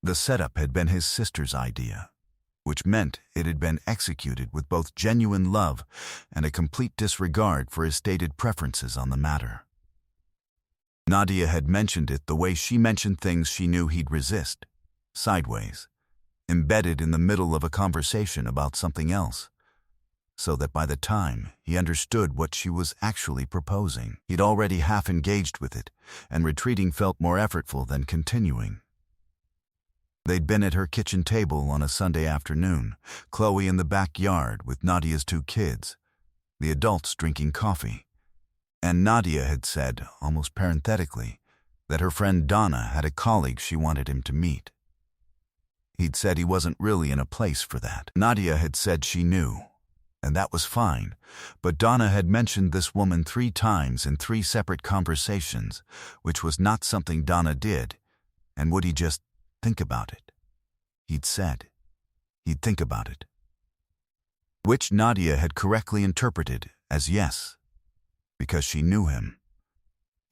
The setup had been his sister's idea, which meant it had been executed with both genuine love and a complete disregard for his stated preferences on the matter. Nadia had mentioned it the way she mentioned things she knew he'd resist, sideways, embedded in the middle of a conversation about something else, so that by the time he understood what she was actually proposing, he'd already half engaged with it, and retreating felt more effortful than continuing. They'd been at her kitchen table on a Sunday afternoon, Chloe in the backyard with Nadia's 2 kids, the adults drinking coffee. And Nadia had said, almost parenthetically, that her friend Donna had a colleague she wanted him to meet. He'd said he wasn't really in a place for that. Nadia had said she knew, and that was fine, but Donna had mentioned this woman 3 times in 3 separate conversations, which was not something Donna did, and would he just think about it? He'd said he'd think about it, which Nadia had correctly interpreted as yes, because she knew him.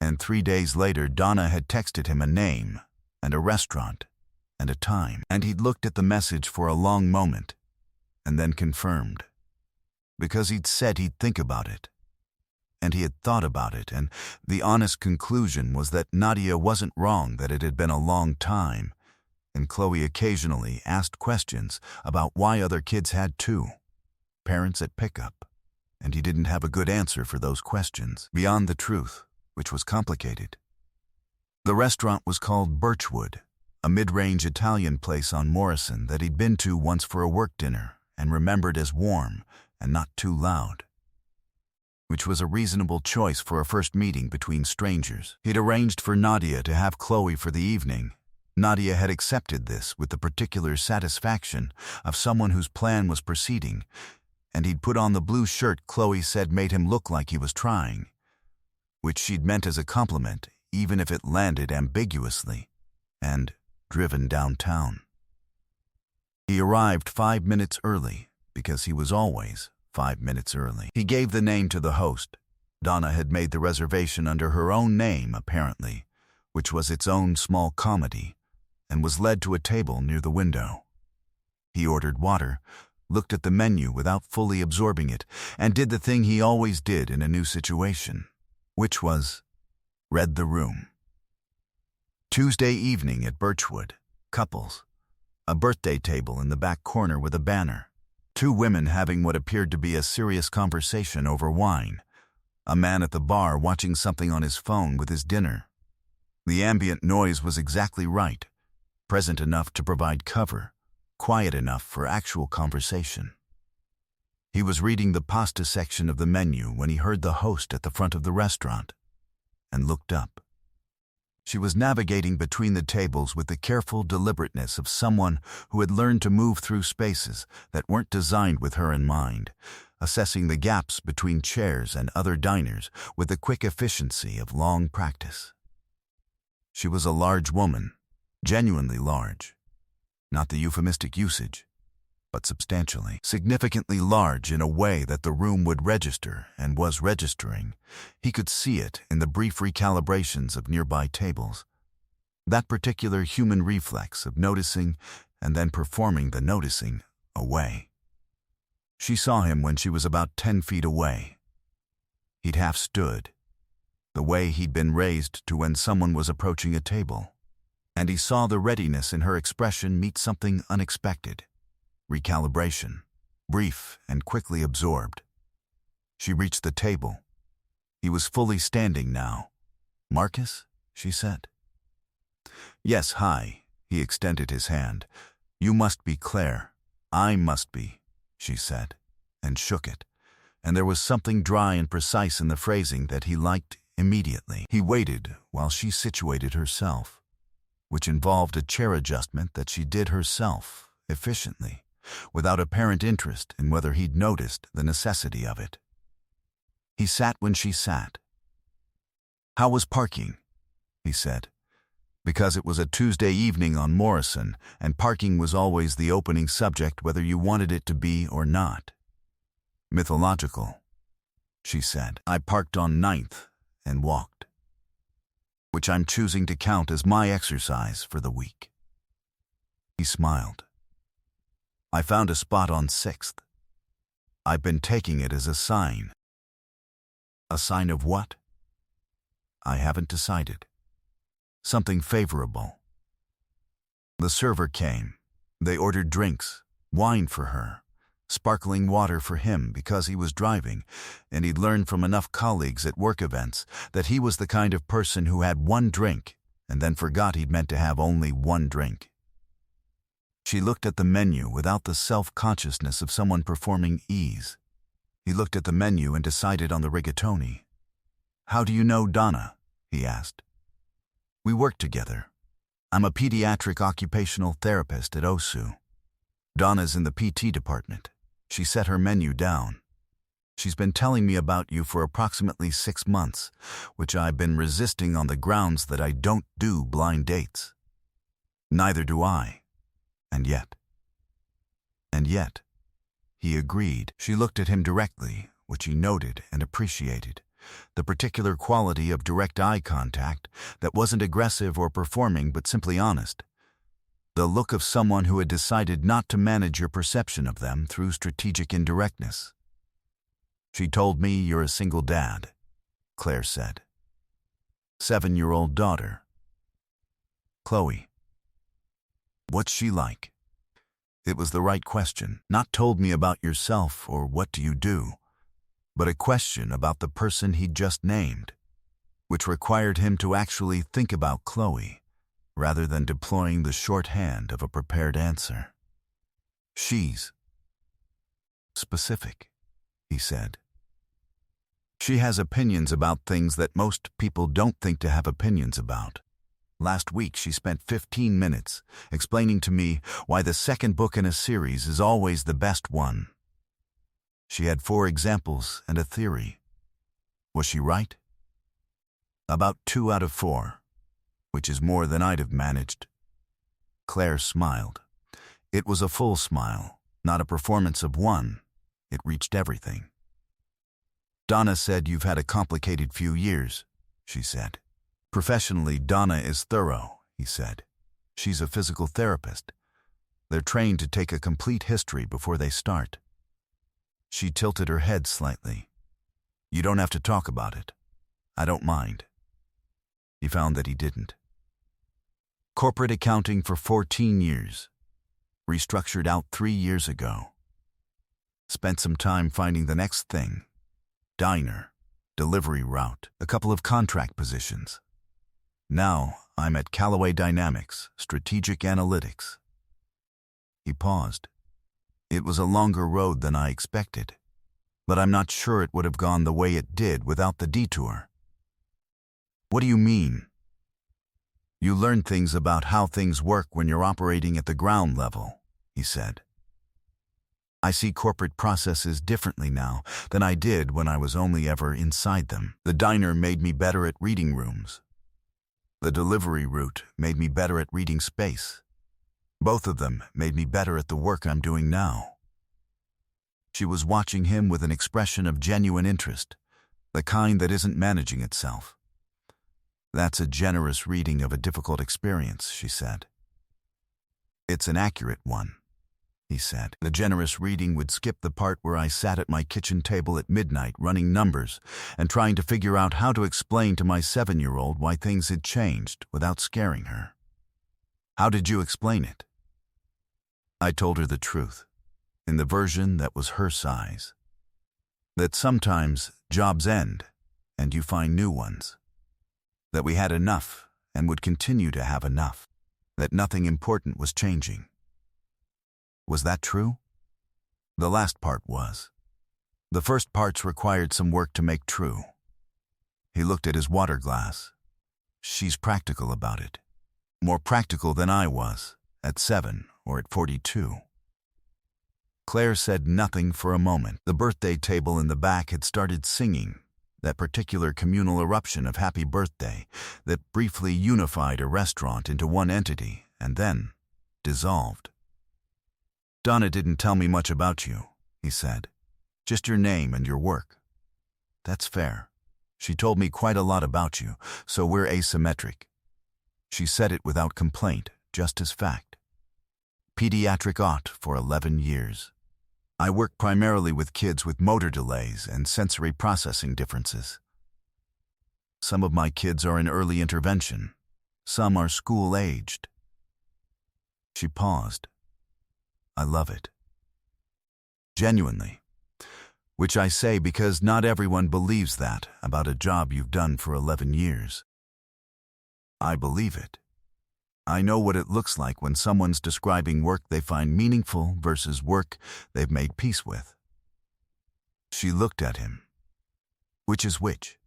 And 3 days later, Donna had texted him a name and a restaurant and a time, and he'd looked at the message for a long moment and then confirmed, because he'd said he'd think about it. And he had thought about it, and the honest conclusion was that Nadia wasn't wrong that it had been a long time, and Chloe occasionally asked questions about why other kids had too, parents at pickup, and he didn't have a good answer for those questions, beyond the truth, which was complicated. The restaurant was called Birchwood, a mid-range Italian place on Morrison that he'd been to once for a work dinner and remembered as warm and not too loud, which was a reasonable choice for a first meeting between strangers. He'd arranged for Nadia to have Chloe for the evening. Nadia had accepted this with the particular satisfaction of someone whose plan was proceeding, and he'd put on the blue shirt Chloe said made him look like he was trying, which she'd meant as a compliment, even if it landed ambiguously, and driven downtown. He arrived 5 minutes early, because he was always 5 minutes early. He gave the name to the host. Donna had made the reservation under her own name, apparently, which was its own small comedy, and was led to a table near the window. He ordered water, looked at the menu without fully absorbing it, and did the thing he always did in a new situation, which was read the room. Tuesday evening at Birchwood, couples, a birthday table in the back corner with a banner, 2 women having what appeared to be a serious conversation over wine, a man at the bar watching something on his phone with his dinner. The ambient noise was exactly right, present enough to provide cover, quiet enough for actual conversation. He was reading the pasta section of the menu when he heard the host at the front of the restaurant, and looked up. She was navigating between the tables with the careful deliberateness of someone who had learned to move through spaces that weren't designed with her in mind, assessing the gaps between chairs and other diners with the quick efficiency of long practice. She was a large woman, genuinely large, not the euphemistic usage, but substantially, significantly large in a way that the room would register and was registering. He could see it in the brief recalibrations of nearby tables, that particular human reflex of noticing and then performing the noticing away. She saw him when she was about 10 feet away. He'd half stood, the way he'd been raised to when someone was approaching a table, and he saw the readiness in her expression meet something unexpected. Recalibration, brief and quickly absorbed. She reached the table. He was fully standing now. "Marcus?" she said. "Yes, hi." He extended his hand. "You must be Claire." "I must be," she said, and shook it, and there was something dry and precise in the phrasing that he liked immediately. He waited while she situated herself, which involved a chair adjustment that she did herself, efficiently, without apparent interest in whether he'd noticed the necessity of it. He sat when she sat. "How was parking?" he said, because it was a Tuesday evening on Morrison, and parking was always the opening subject whether you wanted it to be or not. "Mythological," she said. "I parked on 9th and walked, which I'm choosing to count as my exercise for the week." smiled. I found a spot on 6th. I've been taking it as a sign. A sign of what? I haven't decided. Something favorable. The server came. They ordered drinks, wine for her, sparkling water for him because he was driving, and he'd learned from enough colleagues at work events that he was the kind of person who had one drink and then forgot he'd meant to have only one drink. She looked at the menu without the self-consciousness of someone performing ease. He looked at the menu and decided on the rigatoni. "How do you know Donna?" he asked. "We work together. I'm a pediatric occupational therapist at OSU. Donna's in the PT department." She set her menu down. "She's been telling me about you for approximately 6 months, which I've been resisting on the grounds that I don't do blind dates. Neither do I. And yet. He agreed. She looked at him directly, which he noted and appreciated. The particular quality of direct eye contact that wasn't aggressive or performing but simply honest. The look of someone who had decided not to manage your perception of them through strategic indirectness. "She told me you're a single dad," Claire said. 7-year-old daughter. Chloe. What's she like? It was the right question. Not told me about yourself or what do you do, but a question about the person he'd just named, which required him to actually think about Chloe, rather than deploying the shorthand of a prepared answer. "She's specific," he said. "She has opinions about things that most people don't think to have opinions about. Last week she spent 15 minutes explaining to me why the second book in a series is always the best one. She had 4 examples and a theory. Was she right? About 2 out of 4, which is more than I'd have managed." Claire smiled. It was a full smile, not a performance of one. It reached everything. "Donna said you've had a complicated few years," she said. "Professionally, Donna is thorough," he said. "She's a physical therapist. They're trained to take a complete history before they start." She tilted her head slightly. "You don't have to talk about it. I don't mind." He found that he didn't. Corporate accounting for 14 years. Restructured out 3 years ago. Spent some time finding the next thing. Diner, delivery route, a couple of contract positions. Now I'm at Callaway Dynamics, strategic analytics. He paused. It was a longer road than I expected, but I'm not sure it would have gone the way it did without the detour. "What do you mean?" "You learn things about how things work when you're operating at the ground level," he said. "I see corporate processes differently now than I did when I was only ever inside them. The diner made me better at reading rooms. The delivery route made me better at reading space. Both of them made me better at the work I'm doing now." She was watching him with an expression of genuine interest, the kind that isn't managing itself. "That's a generous reading of a difficult experience," she said. "It's an accurate one," he said. "The generous reading would skip the part where I sat at my kitchen table at midnight running numbers and trying to figure out how to explain to my 7-year-old why things had changed without scaring her." "How did you explain it?" I told her the truth, in the version that was her size. That sometimes jobs end and you find new ones. That we had enough and would continue to have enough. That nothing important was changing. Was that true? The last part was. The first parts required some work to make true. He looked at his water glass. She's practical about it. More practical than I was, at 7 or at 42. Claire said nothing for a moment. The birthday table in the back had started singing, that particular communal eruption of happy birthday that briefly unified a restaurant into one entity and then dissolved. "Donna didn't tell me much about you," he said. "Just your name and your work." "That's fair. She told me quite a lot about you, so we're asymmetric." She said it without complaint, just as fact. pediatric aunt for 11 years. I work primarily with kids with motor delays and sensory processing differences. Some of my kids are in early intervention. Some are school-aged. She paused. I love it. Genuinely. Which I say because not everyone believes that about a job you've done for 11 years. I believe it. I know what it looks like when someone's describing work they find meaningful versus work they've made peace with. She looked at him. Which is which?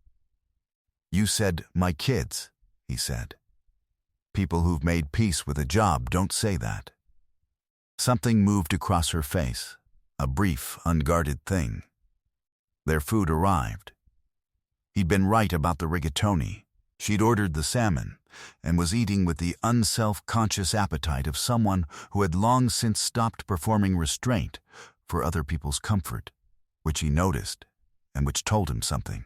You said, my kids, he said. People who've made peace with a job don't say that. Something moved across her face, a brief, unguarded thing. Their food arrived. He'd been right about the rigatoni. She'd ordered the salmon and was eating with the unself-conscious appetite of someone who had long since stopped performing restraint for other people's comfort, which he noticed and which told him something.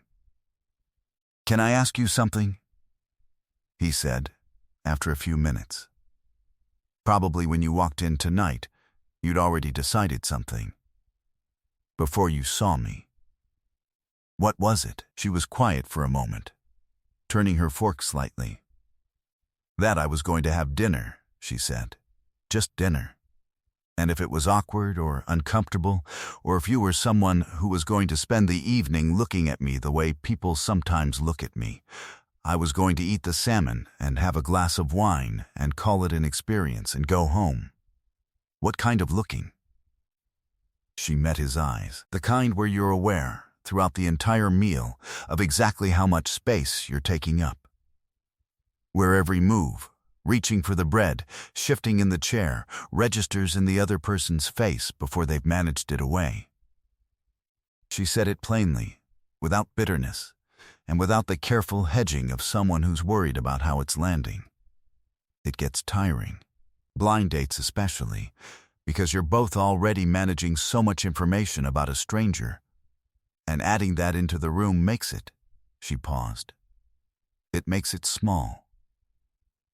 Can I ask you something? He said, after a few minutes. Probably when you walked in tonight, you'd already decided something. Before you saw me. What was it? She was quiet for a moment, turning her fork slightly. That I was going to have dinner, she said. Just dinner. And if it was awkward or uncomfortable, or if you were someone who was going to spend the evening looking at me the way people sometimes look at me, I was going to eat the salmon and have a glass of wine and call it an experience and go home. What kind of looking? She met his eyes, the kind where you're aware, throughout the entire meal, of exactly how much space you're taking up. Where every move, reaching for the bread, shifting in the chair, registers in the other person's face before they've managed it away. She said it plainly, without bitterness, and without the careful hedging of someone who's worried about how it's landing. It gets tiring, blind dates especially, because you're both already managing so much information about a stranger, and adding that into the room makes it, she paused. It makes it small.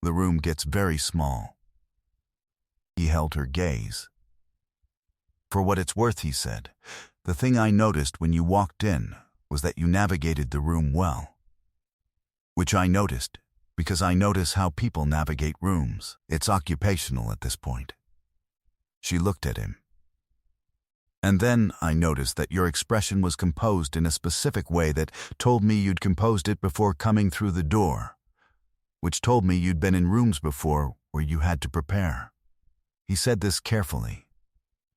The room gets very small. He held her gaze. For what it's worth, he said, the thing I noticed when you walked in was that you navigated the room well. Which I noticed, because I notice how people navigate rooms. It's occupational at this point. She looked at him. And then I noticed that your expression was composed in a specific way that told me you'd composed it before coming through the door, which told me you'd been in rooms before where you had to prepare. He said this carefully,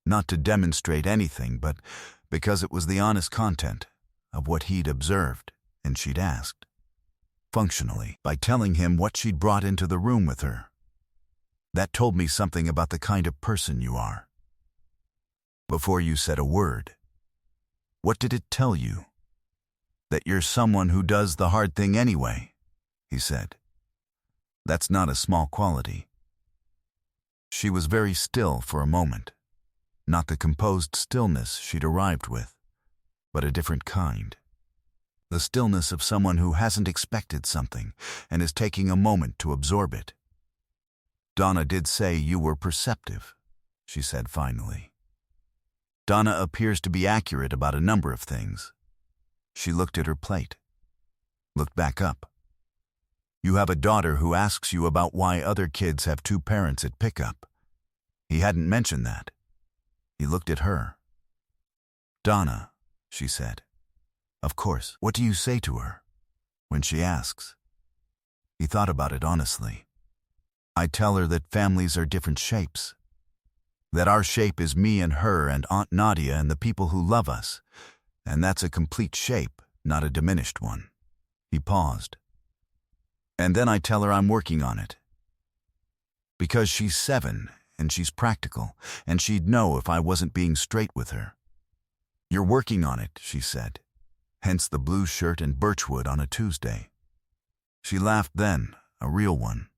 not to demonstrate anything, but because it was the honest content of what he'd observed and she'd asked, functionally, by telling him what she'd brought into the room with her. That told me something about the kind of person you are. Before you said a word, what did it tell you? That you're someone who does the hard thing anyway, he said. That's not a small quality. She was very still for a moment, not the composed stillness she'd arrived with, but a different kind. The stillness of someone who hasn't expected something and is taking a moment to absorb it. Donna did say you were perceptive, she said finally. Donna appears to be accurate about a number of things. She looked at her plate, looked back up. You have a daughter who asks you about why other kids have two parents at pickup. He hadn't mentioned that. He looked at her. Donna, she said. Of course. What do you say to her when she asks? He thought about it honestly. I tell her that families are different shapes. That our shape is me and her and Aunt Nadia and the people who love us. And that's a complete shape, not a diminished one. He paused. And then I tell her I'm working on it. Because she's 7, and she's practical, and she'd know if I wasn't being straight with her. You're working on it, she said. Hence the blue shirt and birchwood on a Tuesday. She laughed then, a real one,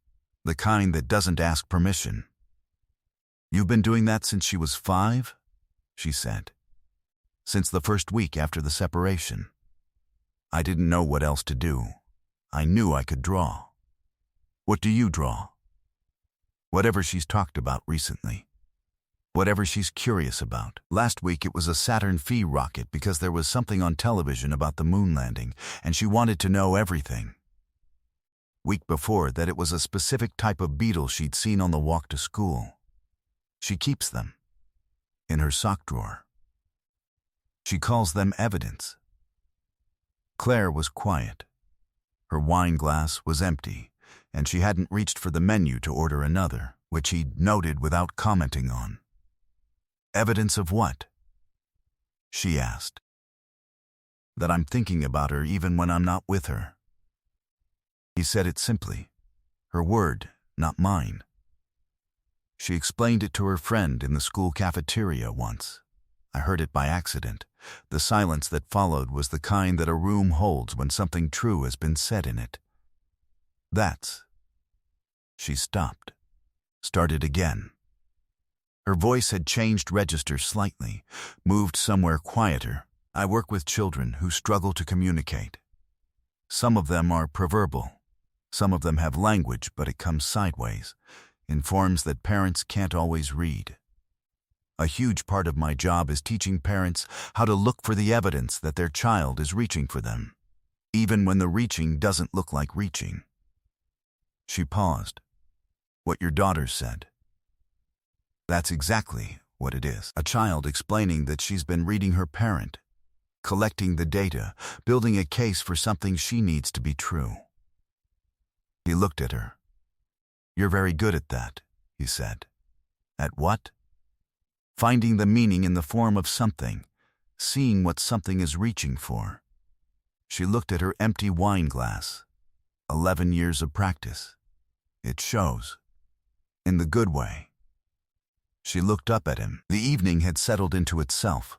the kind that doesn't ask permission. You've been doing that since she was 5? She said. Since the first week after the separation. I didn't know what else to do. I knew I could draw. What do you draw? Whatever she's talked about recently. Whatever she's curious about. Last week it was a Saturn V rocket because there was something on television about the moon landing, and she wanted to know everything. Week before that it was a specific type of beetle she'd seen on the walk to school. She keeps them in her sock drawer. She calls them evidence. Claire was quiet. Her wine glass was empty, and she hadn't reached for the menu to order another, which he'd noted without commenting on. Evidence of what? She asked. That I'm thinking about her even when I'm not with her. He said it simply. Her word, not mine. She explained it to her friend in the school cafeteria once. I heard it by accident. The silence that followed was the kind that a room holds when something true has been said in it. That's... She stopped. Started again. Her voice had changed register slightly, moved somewhere quieter. I work with children who struggle to communicate. Some of them are preverbal. Some of them have language, but it comes sideways, in forms that parents can't always read. A huge part of my job is teaching parents how to look for the evidence that their child is reaching for them, even when the reaching doesn't look like reaching. She paused. What your daughter said. That's exactly what it is. A child explaining that she's been reading her parent, collecting the data, building a case for something she needs to be true. He looked at her. You're very good at that, he said. At what? Finding the meaning in the form of something, seeing what something is reaching for. She looked at her empty wine glass. 11 years of practice. It shows. In the good way. She looked up at him. The evening had settled into itself.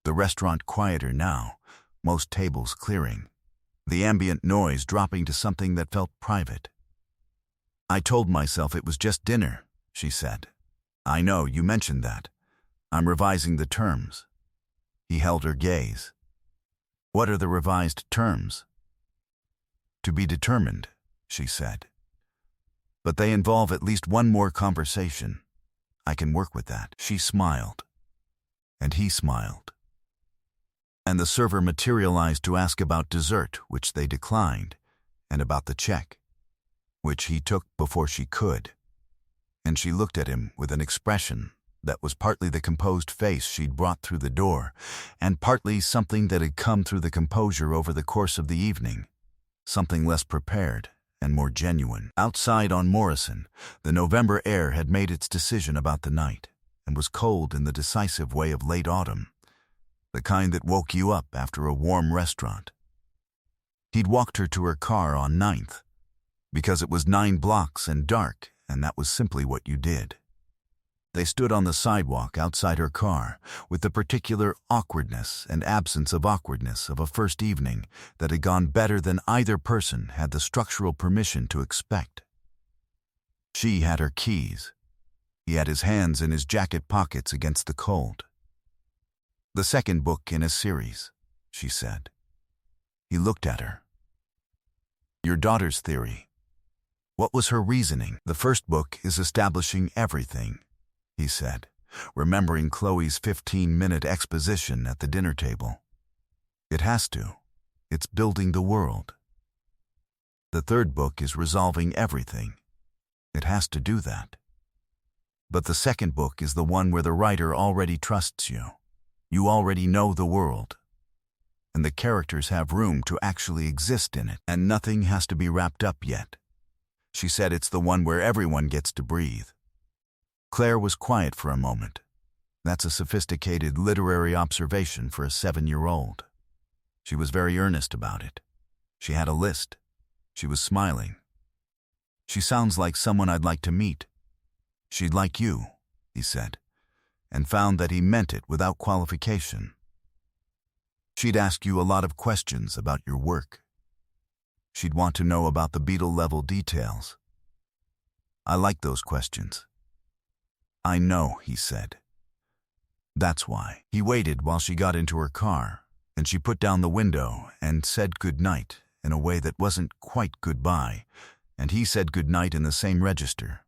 The restaurant quieter now, most tables clearing. The ambient noise dropping to something that felt private. I told myself it was just dinner, she said. I know, you mentioned that. I'm revising the terms. He held her gaze. What are the revised terms? To be determined, she said. But they involve at least one more conversation. I can work with that. She smiled. And he smiled. And the server materialized to ask about dessert, which they declined, and about the check, which he took before she could. And she looked at him with an expression that was partly the composed face she'd brought through the door, and partly something that had come through the composure over the course of the evening, something less prepared and more genuine. Outside on Morrison, the November air had made its decision about the night, and was cold in the decisive way of late autumn, the kind that woke you up after a warm restaurant. He'd walked her to her car on 9th, because it was 9 blocks and dark, and that was simply what you did. They stood on the sidewalk outside her car, with the particular awkwardness and absence of awkwardness of a first evening that had gone better than either person had the structural permission to expect. She had her keys. He had his hands in his jacket pockets against the cold. The second book in a series, she said. He looked at her. Your daughter's theory. What was her reasoning? The first book is establishing everything, he said, remembering Chloe's 15-minute exposition at the dinner table. It has to. It's building the world. The third book is resolving everything. It has to do that. But the second book is the one where the writer already trusts you. You already know the world. And the characters have room to actually exist in it, and nothing has to be wrapped up yet. She said it's the one where everyone gets to breathe. Claire was quiet for a moment. That's a sophisticated literary observation for a 7-year-old. She was very earnest about it. She had a list. She was smiling. She sounds like someone I'd like to meet. She'd like you, he said, and found that he meant it without qualification. She'd ask you a lot of questions about your work. She'd want to know about the beetle-level details. I like those questions. I know, he said. That's why. He waited while she got into her car, and she put down the window and said good night in a way that wasn't quite goodbye, and he said good night in the same register,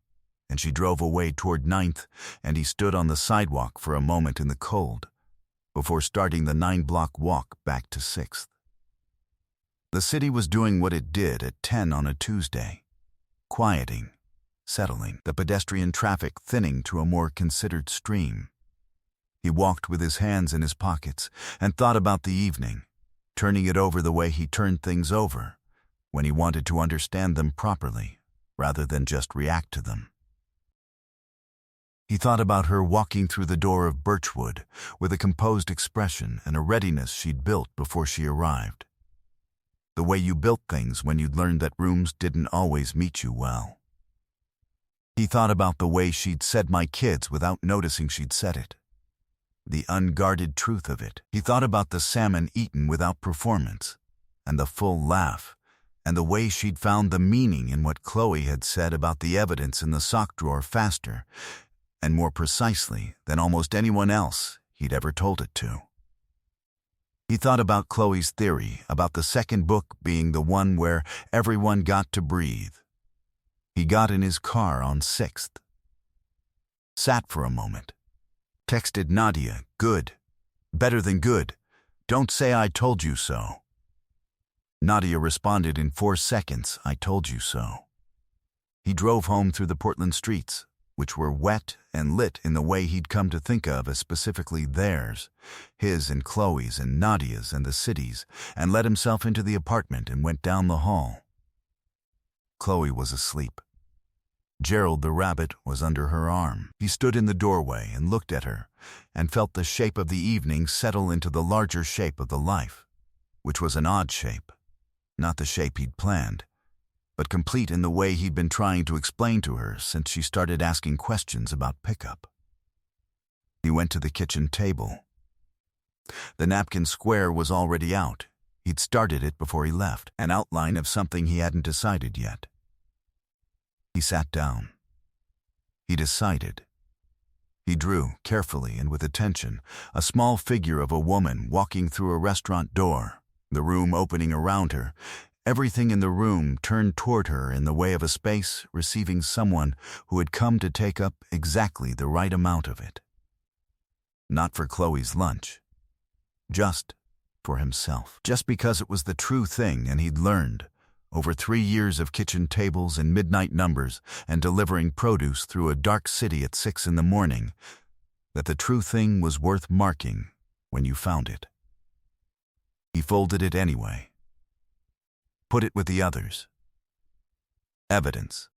and she drove away toward Ninth, and he stood on the sidewalk for a moment in the cold, before starting the 9-block walk back to 6th. The city was doing what it did at 10 on a Tuesday, quieting, settling, the pedestrian traffic thinning to a more considered stream. He walked with his hands in his pockets and thought about the evening, turning it over the way he turned things over when he wanted to understand them properly rather than just react to them. He thought about her walking through the door of Birchwood with a composed expression and a readiness she'd built before she arrived. The way you built things when you'd learned that rooms didn't always meet you well. He thought about the way she'd said "my kids" without noticing she'd said it. The unguarded truth of it. He thought about the salmon eaten without performance, and the full laugh, and the way she'd found the meaning in what Chloe had said about the evidence in the sock drawer faster, and more precisely than almost anyone else he'd ever told it to. He thought about Chloe's theory about the second book being the one where everyone got to breathe. He got in his car on 6th. Sat for a moment. Texted Nadia, "Good. Better than good. Don't say I told you so." Nadia responded in 4 seconds, "I told you so." He drove home through the Portland streets, which were wet and lit in the way he'd come to think of as specifically theirs, his and Chloe's and Nadia's and the city's, and let himself into the apartment and went down the hall. Chloe was asleep. Gerald the rabbit was under her arm. He stood in the doorway and looked at her, and felt the shape of the evening settle into the larger shape of the life, which was an odd shape, not the shape he'd planned, but complete in the way he'd been trying to explain to her since she started asking questions about pickup. He went to the kitchen table. The napkin square was already out. He'd started it before he left, an outline of something he hadn't decided yet. He sat down. He decided. He drew, carefully and with attention, a small figure of a woman walking through a restaurant door, the room opening around her, everything in the room turned toward her in the way of a space receiving someone who had come to take up exactly the right amount of it. Not for Chloe's lunch. Just for himself. Just because it was the true thing and he'd learned, over 3 years of kitchen tables and midnight numbers and delivering produce through a dark city at 6 in the morning, that the true thing was worth marking when you found it. He folded it anyway. Put it with the others. Evidence.